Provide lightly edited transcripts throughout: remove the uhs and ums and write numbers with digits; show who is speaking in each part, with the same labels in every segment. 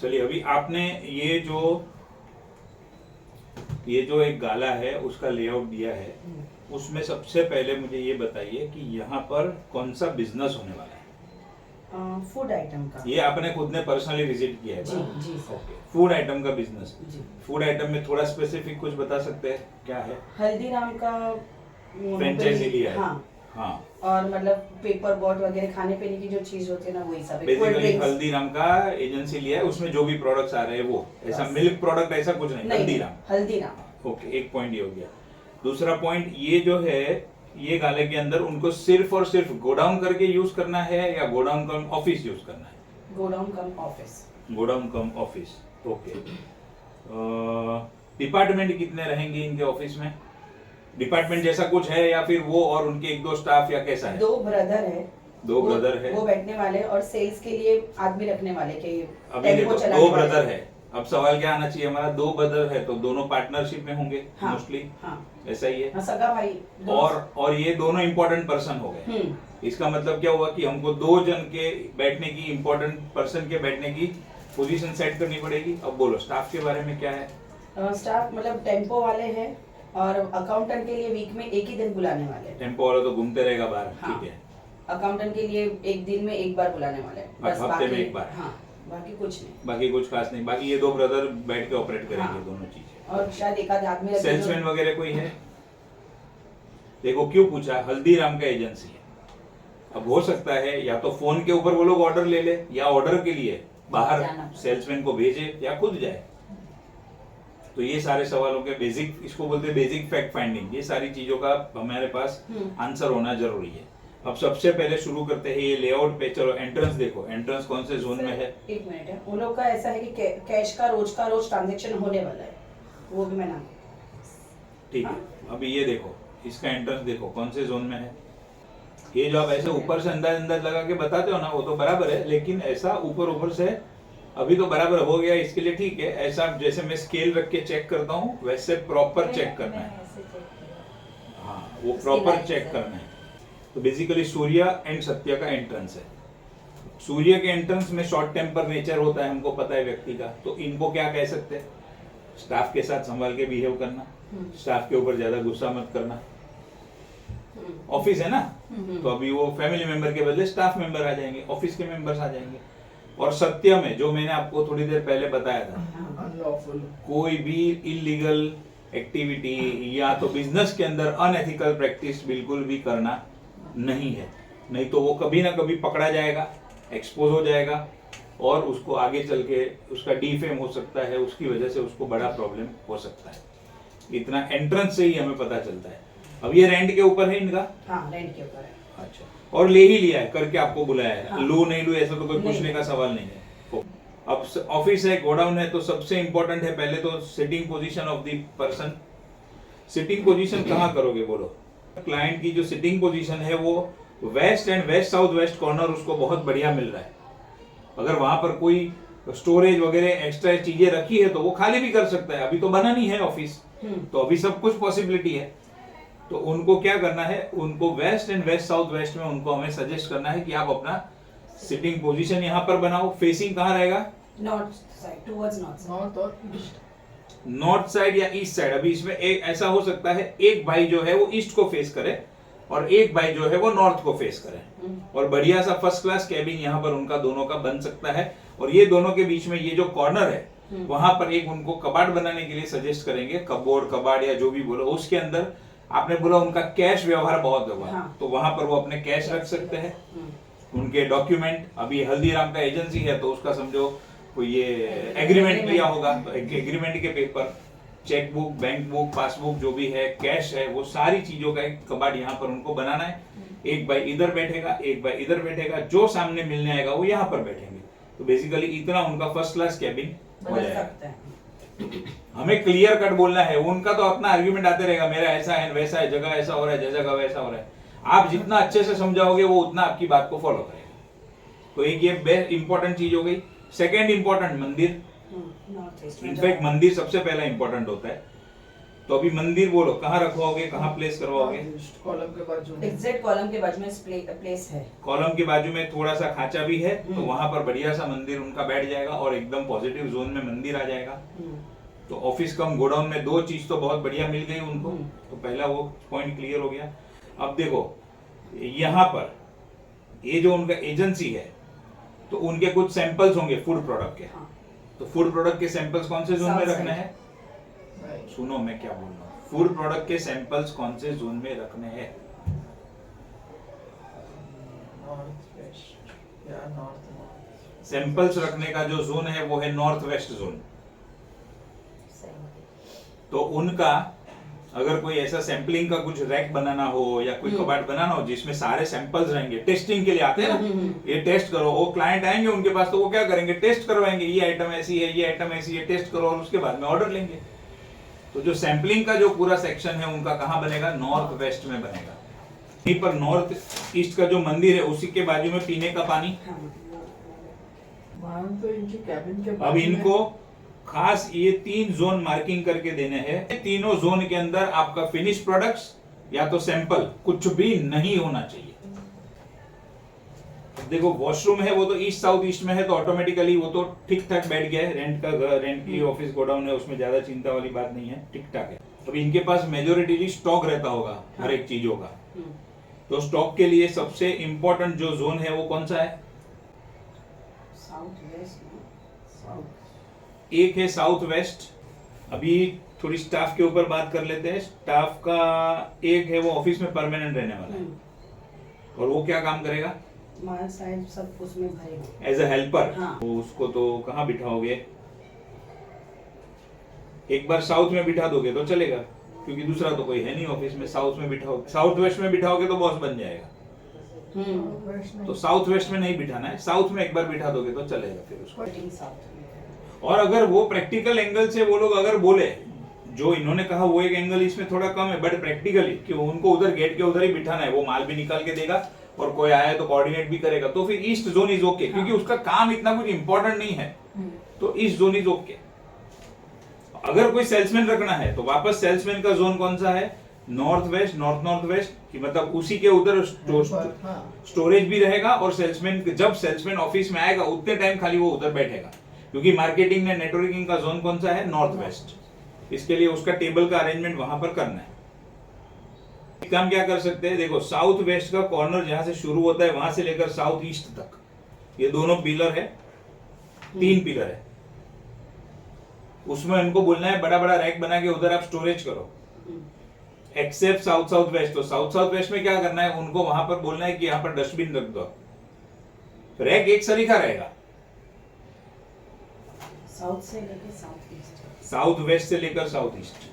Speaker 1: चलिए, अभी आपने ये जो एक गाला है उसका लेआउट दिया है, उसमें सबसे पहले मुझे ये बताइए कि यहाँ पर कौन सा बिजनेस होने वाला है।
Speaker 2: फूड आइटम का।
Speaker 1: ये आपने खुद ने पर्सनली विजिट किया है?
Speaker 2: जी जी सर।
Speaker 1: ओके, फूड आइटम का बिजनेस।
Speaker 2: जी।
Speaker 1: फूड आइटम में थोड़ा स्पेसिफिक कुछ बता सकते हैं क्या है?
Speaker 2: हल्दीराम का
Speaker 1: फ्रेंचाइजी लिया है?
Speaker 2: हाँ
Speaker 1: हाँ,
Speaker 2: और मतलब पेपर बोट वगैरह खाने पीने की जो चीज होती है ना वही सब।
Speaker 1: बेसिकली हल्दीराम का एजेंसी लिया है, उसमें जो भी प्रोडक्ट्स आ रहे हैं वो ऐसा मिल्क प्रोडक्ट ऐसा कुछ नहीं,
Speaker 2: हल्दीराम।
Speaker 1: ओके, एक पॉइंट ये हो गया। दूसरा पॉइंट, ये जो है ये गाले के अंदर उनको सिर्फ और सिर्फ गोडाउन करके यूज करना है या गोडाउन कम ऑफिस यूज करना है?
Speaker 2: गोडाउन कम ऑफिस।
Speaker 1: गोडाउन कम ऑफिस, ओके। डिपार्टमेंट कितने रहेंगे इनके ऑफिस में? डिपार्टमेंट जैसा कुछ है या फिर वो और उनके एक दो स्टाफ या कैसा है?
Speaker 2: दो ब्रदर है।
Speaker 1: दो ब्रदर है,
Speaker 2: वो बैठने वाले और सेल्स के लिए आदमी रखने वाले के
Speaker 1: अभी देखो दो ब्रदर है। अब सवाल क्या आना चाहिए हमारा, दो ब्रदर है तो दोनों पार्टनरशिप में होंगे मोस्टली।
Speaker 2: हाँ,
Speaker 1: ऐसा ही है।
Speaker 2: सगा भाई।
Speaker 1: और ये दोनों इंपॉर्टेंट पर्सन हो गए। इसका मतलब क्या हुआ कि हमको दो जन के बैठने की, इंपॉर्टेंट पर्सन के बैठने की पोजीशन सेट करनी पड़ेगी। अब बोलो स्टाफ के बारे में क्या है?
Speaker 2: स्टाफ मतलब टेम्पो वाले हैं और अकाउंटेंट के लिए वीक में एक ही दिन बुलाने वाले हैं।
Speaker 1: टेम्पो वाला तो घूमते रहेगा बाहर,
Speaker 2: हाँ।
Speaker 1: ठीक है।
Speaker 2: अकाउंटेंट के लिए एक दिन में एक बार बुलाने वाले हैं बस,
Speaker 1: हफ्ते में एक बार।
Speaker 2: हाँ, बाकी कुछ नहीं।
Speaker 1: बाकी कुछ खास नहीं, बाकी ये दो ब्रदर बैठ के ऑपरेट करेंगे।
Speaker 2: हाँ।
Speaker 1: दोनों चीजें।
Speaker 2: और शायद एक आध आदमी
Speaker 1: सेल्समैन वगैरह कोई है? देखो क्यों पूछा, हल्दीराम का एजेंसी है। अब हो सकता है या तो फोन के ऊपर वो लोग ऑर्डर ले ले या ऑर्डर के लिए बाहर सेल्समैन को भेजे या खुद जाए। तो ये सारे सवालों के बेसिक, इसको बोलते हैं बेसिक फैक्ट फाइंडिंग, ये सारी चीजों का हमारे पास आंसर होना जरूरी है। अब सबसे पहले शुरू करते हैं ये लेआउट पे। चलो एंट्रेंस देखो, एंट्रेंस कौन से जोन में है?
Speaker 2: एक मिनट है, उन लोग का ऐसा है कि कैश का रोज ट्रांजैक्शन होने वाला है, वो भी मैं ना।
Speaker 1: ठीक है, अभी ये देखो इसका एंट्रेंस देखो कौन से जोन में है। ये जो आप ऐसे ऊपर से अंदाज लगा के बताते हो ना, वो तो बराबर है, लेकिन ऐसा ऊपर से अभी तो बराबर हो गया, इसके लिए ठीक है। ऐसा जैसे मैं स्केल रख के चेक करता हूँ वैसे प्रॉपर चेक करना है। हाँ, वो प्रॉपर चेक करना है। तो बेसिकली सूर्य एंड सत्य का एंट्रेंस है। सूर्य के एंट्रेंस में शॉर्ट टेम्पर नेचर होता है, हमको पता है व्यक्ति का। तो इनको क्या कह सकते हैं? स्टाफ के साथ संभाल के बिहेव करना, स्टाफ के ऊपर ज्यादा गुस्सा मत करना। ऑफिस है ना, तो अभी वो फैमिली मेंबर के बदले स्टाफ मेंबर आ जाएंगे, ऑफिस के मेंबर्स आ जाएंगे। और सत्य में जो मैंने आपको थोड़ी देर पहले बताया था, कोई भी इलीगल एक्टिविटी या तो बिजनेस के अंदर अनएथिकल प्रैक्टिस बिल्कुल भी करना नहीं है, नहीं तो वो कभी ना कभी पकड़ा जाएगा, एक्सपोज हो जाएगा और उसको आगे चल के उसका डीफेम हो सकता है, उसकी वजह से उसको बड़ा प्रॉब्लम हो सकता है। इतना एंट्रेंस से ही हमें पता चलता है। अब ये रेंट के ऊपर है इनका?
Speaker 2: हाँ, रेंट के ऊपर है।
Speaker 1: अच्छा, और ले ही लिया है, करके आपको बुलाया है। हाँ। लू नहीं लू ऐसा तो कोई पूछने का सवाल नहीं है। अब ऑफिस है, गोडाउन है, तो सबसे इंपॉर्टेंट है पहले तो sitting position of the person. Sitting position कहाँ करोगे बोलो? क्लाइंट की जो सिटिंग पोजीशन है वो west and west south west corner उसको बहुत बढ़िया मिल रहा है। अगर वहां पर कोई स्टोरेज वगैरह एक्स्ट्रा चीजें रखी है तो वो खाली भी कर सकता है। अभी तो बना नहीं है ऑफिस, तो अभी सब कुछ पॉसिबिलिटी है। तो उनको क्या करना है, उनको west and west south west में उनको हमें सजेस्ट करना है कि आप अपना सिटिंग पोजीशन यहाँ पर बनाओ। फेसिंग कहाँ रहेगा?
Speaker 2: नॉर्थ साइड, टुवर्ड्स नॉर्थ और ईस्ट।
Speaker 1: नॉर्थ साइड या ईस्ट साइड? अभी इसमें एक ऐसा हो सकता है, एक भाई जो है वो ईस्ट को फेस करे और एक भाई जो है वो नॉर्थ को फेस करे, और बढ़िया सा फर्स्ट क्लास कैबिन यहाँ पर उनका दोनों का बन सकता है। और ये दोनों के बीच में ये जो कॉर्नर है वहां पर एक उनको कबाड़ बनाने के लिए सजेस्ट करेंगे, कबोर्ड कबाड़ या जो भी बोलो। उसके अंदर आपने बोला उनका कैश व्यवहार बहुत होगा, हाँ। तो वहां पर वो अपने कैश रख सकते हैं, उनके डॉक्यूमेंट। अभी हल्दीराम का एजेंसी है तो उसका समझो कोई ये एग्रीमेंट लिया होगा, तो एग्रीमेंट के paper, chequebook, bank book, passbook जो भी है, कैश है, वो सारी चीजों का एक कबाड़ यहाँ पर उनको बनाना है। एक भाई इधर बैठेगा, एक भाई इधर बैठेगा, जो सामने मिलने आएगा वो यहाँ पर बैठेंगे। तो बेसिकली इतना उनका फर्स्ट क्लास कैबिन हो जाएगा। हमें क्लियर कट बोलना है, उनका तो अपना आर्ग्यूमेंट आते रहेगा, मेरा ऐसा है वैसा है, जगह ऐसा हो रहा है, जगह वैसा हो रहा है। आप जितना अच्छे से समझाओगे वो उतना आपकी बात को फॉलो करेगा। तो एक ये बेस्ट इंपॉर्टेंट चीज हो गई। सेकेंड इंपॉर्टेंट, मंदिर। इनफैक्ट मंदिर सबसे पहला इंपॉर्टेंट होता है। तो अभी मंदिर बोलो कहाँ रखवाओगे, कहाँ प्लेस करवाओगे?
Speaker 3: कॉलम के बाजू में।
Speaker 2: एग्जैक्ट कॉलम के बाजू में प्लेस है।
Speaker 1: कॉलम के बाजू में थोड़ा सा खांचा भी है, तो वहां पर बढ़िया सा मंदिर उनका बैठ जाएगा और एकदम पॉजिटिव जोन में मंदिर आ जाएगा। तो ऑफिस कम गोडाउन में दो चीज तो बहुत बढ़िया मिल गई उनको। तो पहला वो पॉइंट क्लियर हो गया। अब देखो यहाँ पर ये जो उनका एजेंसी है, तो उनके कुछ सैंपल्स होंगे फूड प्रोडक्ट के।
Speaker 2: हाँ।
Speaker 1: तो फूड प्रोडक्ट के सैंपल्स कौन से जोन में
Speaker 2: South
Speaker 1: रखने
Speaker 2: side।
Speaker 1: हैं? सुनो मैं क्या बोल रहा हूँ, फूड प्रोडक्ट के सैंपल्स कौन से जोन में रखने हैं?
Speaker 3: नॉर्थ वेस्ट या नॉर्थ।
Speaker 1: सैंपल्स रखने का जो जोन है वो है नॉर्थ वेस्ट जोन। तो उनका अगर कोई ऐसा सैंपलिंग का कुछ रैक बनाना हो या कोई कबाट बनाना हो जिसमें सारे सैंपल्स रहेंगे, टेस्टिंग के लिए आते हैं ना, ये टेस्ट करो, वो क्लाइंट आएंगे उनके पास, तो वो क्या करेंगे, टेस्ट करवाएंगे, ये आइटम ऐसी है, ये आइटम ऐसी है, टेस्ट करो और उसके बाद में ऑर्डर लेंगे। तो जो सैंपलिंग का जो पूरा सेक्शन है उनका कहाँ बनेगा? नॉर्थ वेस्ट में बनेगा। यहीं पर नॉर्थ ईस्ट का जो मंदिर है उसी के बाजू में पीने का पानी।
Speaker 3: वहाँ तो इनकी कैबिन के
Speaker 1: अब
Speaker 3: बाजू में-
Speaker 1: इनको खास ये 3 जोन मार्किंग करके देने हैं। तीनों जोन के अंदर आपका फिनिश प्रोडक्ट्स या तो सैंपल कुछ भी नहीं होना चाहिए। देखो वॉशरूम है वो तो ईस्ट साउथ ईस्ट में है, तो ऑटोमेटिकली वो तो ठीक ठाक बैठ गया है। रेंट का घर, रेंट की ऑफिस गोडाउन है, उसमें ज्यादा चिंता वाली बात नहीं है, ठीक ठाक है। अब इनके पास मेजोरिटीली स्टॉक रहता होगा हर एक चीजों का। तो स्टॉक के लिए सबसे इंपॉर्टेंट जो जोन है वो कौन सा है?
Speaker 2: South west.
Speaker 1: एक है साउथ वेस्ट। अभी थोड़ी स्टाफ के ऊपर बात कर लेते हैं। स्टाफ का एक है वो ऑफिस में परमानेंट रहने वाला है, और वो क्या काम करेगा?
Speaker 2: माल साइड सब उसमें भरेगा
Speaker 1: एज अ हेल्पर।
Speaker 2: हाँ।
Speaker 1: तो उसको तो कहाँ बिठाओगे? एक बार साउथ में बिठा दोगे तो चलेगा, क्योंकि दूसरा तो कोई है नहीं ऑफिस में। साउथ में बिठाओ, साउथ वेस्ट में बिठाओगे तो बॉस बन जाएगा।
Speaker 3: वेस्ट में।
Speaker 1: तो साउथ वेस्ट में नहीं बिठाना है, साउथ में एक बार बिठा दोगे तो चलेगा फिर उसको।
Speaker 2: साउथ में।
Speaker 1: और अगर वो प्रैक्टिकल एंगल से वो लोग अगर बोले, जो इन्होंने कहा वो एक एंगल इसमें थोड़ा कम है, बट प्रैक्टिकली कि उनको उधर गेट के उधर ही बिठाना है, वो माल भी निकाल के देगा और कोई आया तो कोऑर्डिनेट भी करेगा, तो फिर ईस्ट जोन इज ओके, क्योंकि उसका काम इतना कुछ इंपॉर्टेंट नहीं है। तो ईस्ट जोन इज ओके। अगर कोई सेल्समैन रखना है तो वापस सेल्समैन का जोन कौन सा है? North west, north north west, कि मतलब उसी के उधर
Speaker 3: हाँ।
Speaker 1: स्टोरेज भी रहेगा, और सेल्समैन जब सेल्समैन ऑफिस में आएगा उतने टाइम खाली वो उधर बैठेगा, क्योंकि मार्केटिंग ने नेटवर्किंग का जोन कौन सा है? North west. इसके लिए उसका टेबल का अरेंजमेंट वहां पर करना है। एक काम क्या कर सकते हैं, देखो साउथ वेस्ट का कॉर्नर जहां से शुरू होता है वहां से लेकर साउथ ईस्ट तक ये दोनों पिलर है, 3 पिलर है। उसमें उनको बोलना है बड़ा बड़ा रैक बना के उधर आप स्टोरेज करो, एक्सेप्ट साउथ साउथ वेस्ट। तो साउथ साउथ वेस्ट में क्या करना है, उनको वहां पर बोलना है कि यहाँ पर डस्टबिन रख दो, रैक एक सरीखा रहेगा।
Speaker 2: साउथ से लेकर साउथ ईस्ट।
Speaker 1: साउथ वेस्ट से लेकर साउथ ईस्ट।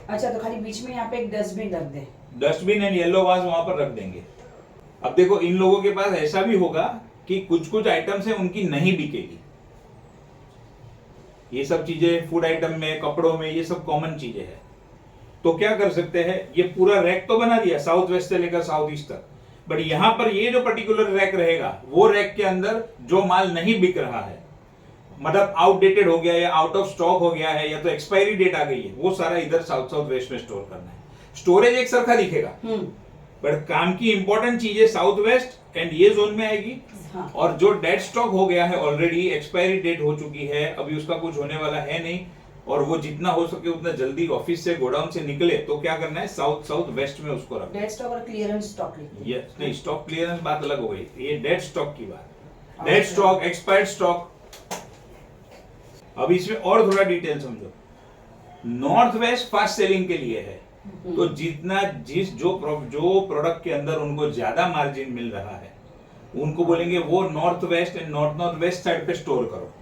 Speaker 2: अच्छा, तो खाली बीच में यहाँ पे एक डस्टबिन रख दे।
Speaker 1: डस्टबिन एंड येलो वाज वहां पर रख देंगे। अब देखो इन लोगों के पास ऐसा भी होगा कि कुछ कुछ आइटम्स है उनकी नहीं बिकेगी। ये सब चीजें फूड आइटम में, कपड़ों में, ये सब कॉमन चीजें हैं। तो क्या कर सकते हैं, ये पूरा रैक तो बना दिया साउथ वेस्ट से लेकर साउथ ईस्ट तक, बट यहाँ पर ये जो पर्टिकुलर रैक रहेगा वो रैक के अंदर जो माल नहीं बिक रहा है, मतलब आउटडेटेड हो गया या आउट ऑफ स्टॉक हो गया है या तो एक्सपायरी डेट आ गई है, वो सारा इधर साउथ साउथ वेस्ट में स्टोर करना है। स्टोरेज एक सरखा दिखेगा, बट काम की इंपॉर्टेंट चीजें साउथ वेस्ट एंड ये जोन में आएगी।
Speaker 2: हाँ।
Speaker 1: और जो डेड स्टॉक हो गया है ऑलरेडी, एक्सपायरी डेट हो चुकी है, अभी उसका कुछ होने वाला है नहीं, और वो जितना हो सके उतना जल्दी ऑफिस से गोडाउन से निकले, तो क्या करना है, साउथ साउथ वेस्ट में उसको रखना है।
Speaker 2: डेड स्टॉक और क्लियरेंस स्टॉक लिखते हैं।
Speaker 1: नहीं, स्टॉक क्लियरेंस बात अलग हो गई, ये डेड स्टॉक की बात। Dead stock, expired stock. अब इसमें और थोड़ा डिटेल समझो। नॉर्थ वेस्ट फास्ट सेलिंग के लिए है, तो जितना जो प्रोडक्ट के अंदर उनको ज्यादा मार्जिन मिल रहा है उनको बोलेंगे वो north west and north north west side पे स्टोर करो।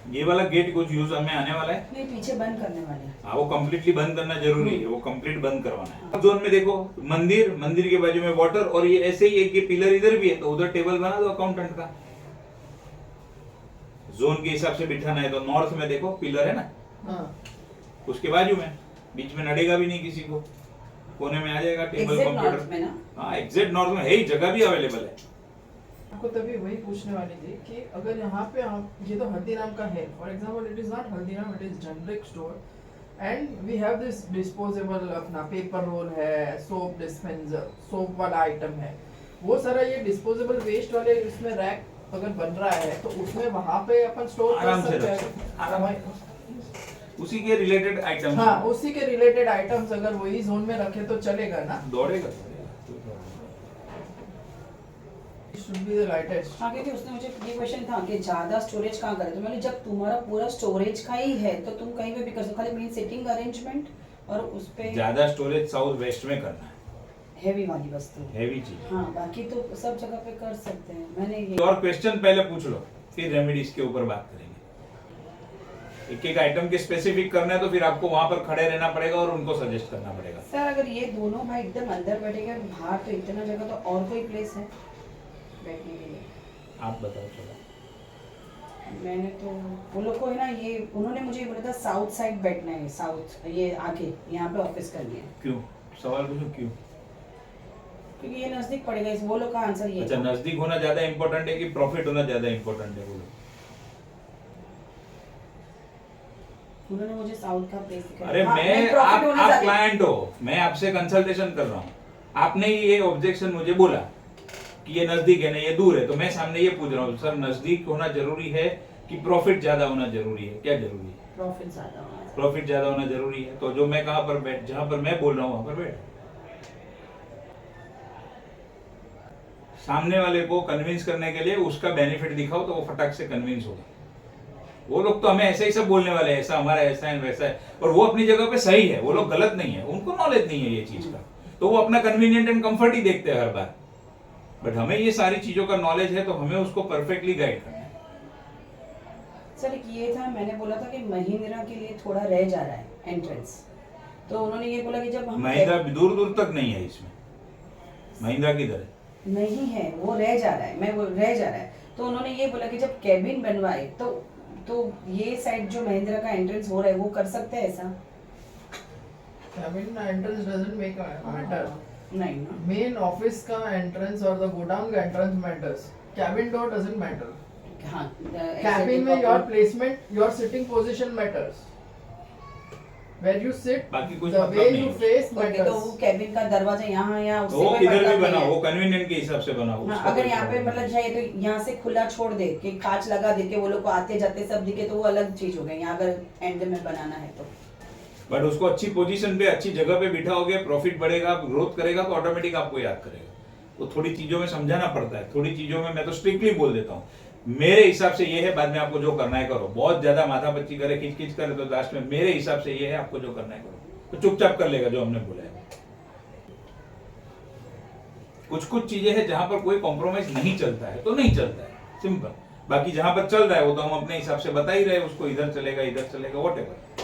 Speaker 1: ये वाला गेट कुछ यूज हमें आने वाला है,
Speaker 2: नहीं, पीछे बंद करने वाले हैं।
Speaker 1: हाँ, वो कंप्लीटली बंद करना जरूरी है, वो कंप्लीट बंद करवाना है। अब जोन में देखो मंदिर, मंदिर के बाजू में वाटर, और ये ऐसे ही एक ये पिलर इधर भी है, तो उधर टेबल बना दो अकाउंटेंट का। जोन के हिसाब से बिठाना है तो नॉर्थ में देखो पिलर है ना,
Speaker 3: हाँ।
Speaker 1: उसके बाजू में, बीच में नड़ेगा भी नहीं किसी को, कोने में आ जाएगा टेबल
Speaker 2: Exact
Speaker 1: कंप्यूटर।
Speaker 2: north में ना?
Speaker 1: हाँ, एग्जैक्ट नॉर्थ में है ही, जगह भी अवेलेबल है।
Speaker 3: आपको तभी वही पूछने वाली थी कि अगर यहाँ पे हम ये तो हल्दीराम का है, for example it is not Haldiram, it is generic store and we have this disposable अपना पेपर रोल है, सोप डिस्पेंसर, सोप वाला आइटम है, वो सारा ये डिस्पोजेबल वेस्ट वाले इसमें रैक अगर बन रहा है तो उसमें वहाँ पे अपन स्टोर
Speaker 1: आराम
Speaker 3: कर
Speaker 1: से
Speaker 3: सकते
Speaker 1: रख
Speaker 3: हैं।
Speaker 1: सकते हैं, आराम उसी के रिलेटेड आइटम।
Speaker 3: हाँ, उसी के रिलेटेड आइटम्स अगर वही जोन में रखे तो चलेगा ना।
Speaker 1: दौड़ेगा।
Speaker 3: Should be the lightest.
Speaker 2: हाँ, क्योंकि उसने मुझे ये क्वेश्चन था कि ज्यादा स्टोरेज कहाँ करे, तो मैंने जब तुम्हारा पूरा स्टोरेज का ही है तो तुम कहीं पे भी कर सकते हो, खाली मेन सिटिंग अरेंजमेंट और उस पे
Speaker 1: ज्यादा स्टोरेज साउथ वेस्ट में करना है,
Speaker 2: हैवी वाली वस्तु।
Speaker 1: हैवी चीज।
Speaker 2: हाँ, बाकी तो सब जगह पे कर सकते हैं। मैंने ये
Speaker 1: और क्वेश्चन पहले पूछ लो, फिर रेमेडीज के ऊपर बात करेंगे। एक एक आइटम के स्पेसिफिक करना है तो फिर आपको वहां पर खड़े रहना पड़ेगा और उनको सजेस्ट करना पड़ेगा।
Speaker 2: सर, अगर ये दोनों भाई एकदम अंदर बैठेंगे और बाहर तो इतना जगह, तो और कोई प्लेस है बैठने के लिए?
Speaker 1: आप बताओ चलो।
Speaker 2: मैंने तो वो लोग को है ना, ये उन्होंने मुझे बोला था साउथ साइड बैठना है, साउथ ये आगे यहाँ पे ऑफिस करनी है।
Speaker 1: क्यों? सवाल पूछो क्यों?
Speaker 2: क्योंकि ये नजदीक पड़ेगा, इस वो लोग का आंसर ये
Speaker 1: अच्छा,
Speaker 2: था।
Speaker 1: नजदीक होना ज्यादा इंपॉर्टेंट है कि प्रॉफिट होना ज्यादा इंपॉर्टेंट है? बोलो।
Speaker 2: उन्होंने मुझे साउथ का प्लेस दिखाया।
Speaker 1: अरे
Speaker 2: हाँ,
Speaker 1: मैं
Speaker 2: profit
Speaker 1: आप
Speaker 2: होना ज्यादा-
Speaker 1: क्लाइंट हो, मैं आपसे कंसल्टेशन कर रहा हूँ। आपने ये ऑब्जेक्शन मुझे बोला कि ये नजदीक है ना ये दूर है, तो मैं सामने ये पूछ रहा हूँ सर, नजदीक होना जरूरी है कि प्रॉफिट ज्यादा होना जरूरी है? क्या जरूरी है?
Speaker 2: प्रॉफिट ज्यादा होना चाहिए।
Speaker 1: प्रॉफिट ज्यादा होना जरूरी है, तो जो मैं कहाँ पर बैठ, जहाँ पर मैं बोल रहा हूँ वहां पर बैठ। सामने वाले को कन्विंस करने के लिए उसका बेनिफिट दिखाओ तो वो फटाक से कन्विंस होगा। वो लोग तो हमें ऐसे ही सब बोलने वाले हैं, ऐसा हमारा ऐसा है वैसा है, और वो अपनी जगह पे सही है, वो लोग गलत नहीं है, उनको नॉलेज नहीं है ये चीज का, तो वो अपना कन्वीनियंट एंड कंफर्ट ही देखते हैं हर बार। बट हमें ये सारी चीजों का नॉलेज है तो हमें उसको परफेक्टली गाइड करना है।
Speaker 2: सर, एक ये था, मैंने बोला था कि महिंद्रा के लिए थोड़ा रह जा रहा है एंट्रेंस, तो उन्होंने ये बोला कि जब हम
Speaker 1: महिंद्रा दूर दूर तक नहीं है इसमें। महिंद्रा किधर है?
Speaker 2: नहीं है, वो रह जा रहा है, मैं वो रह जा रहा है, तो उन्होंने ये बोला कि जब कैबिन बनवाए तो ये साइड जो महिंद्रा का एंट्रेंस हो रहा है वो कर सकते हैं ऐसा?
Speaker 3: Cabin entrance doesn't make a matter.
Speaker 2: नहीं ना।
Speaker 3: Main office का entrance और the godown का entrance matters. Cabin door doesn't matter.
Speaker 2: हाँ,
Speaker 3: Cabin में your placement, your sitting position matters. Where you sit,
Speaker 1: बाकी कुछ
Speaker 3: the
Speaker 1: मतलब
Speaker 3: way
Speaker 1: नहीं
Speaker 3: you
Speaker 1: है।
Speaker 3: face
Speaker 2: ओके, तो वो
Speaker 3: matters.
Speaker 2: कैबिन का दरवाजा यहाँ
Speaker 1: तो वो
Speaker 2: उससे कोई
Speaker 1: किधर भी
Speaker 2: मतलब
Speaker 1: बना,
Speaker 2: नहीं है।
Speaker 1: वो कन्वीनियंट के हिसाब से बना हो।
Speaker 2: हाँ,
Speaker 1: उसका
Speaker 2: अगर
Speaker 1: कोई
Speaker 2: यहाँ पे
Speaker 1: प्रॉब्लम
Speaker 2: मतलब
Speaker 1: नहीं।
Speaker 2: जाए तो यहाँ से खुला छोड़ दे कि कांच लगा दे के वो लोग को आते जाते सब दिखे, तो वो अलग चीज हो गई। यहाँ अगर एंड में बनाना है तो
Speaker 1: बट उसको अच्छी पोजीशन पे अच्छी जगह पे बिठाओगे, प्रॉफिट बढ़ेगा, ग्रोथ करेगा तो ऑटोमेटिक आपको याद करेगा। तो थोड़ी चीजों में समझाना पड़ता है, थोड़ी चीजों में मैं तो स्ट्रिक्टली बोल देता हूँ मेरे हिसाब से ये है, बाद में आपको जो करना है करो। बहुत ज्यादा माथापच्ची करे, खिचखिच करे तो लास्ट में मेरे हिसाब से ये है, आपको जो करना है करो, तो चुपचाप कर लेगा जो हमने बोला है। कुछ कुछ चीजें हैं जहां पर कोई कॉम्प्रोमाइज नहीं चलता है तो नहीं चलता है, सिंपल। बाकी जहां पर चल रहा है वो तो हम अपने हिसाब से बता ही रहे, उसको इधर चलेगा वॉटेवर।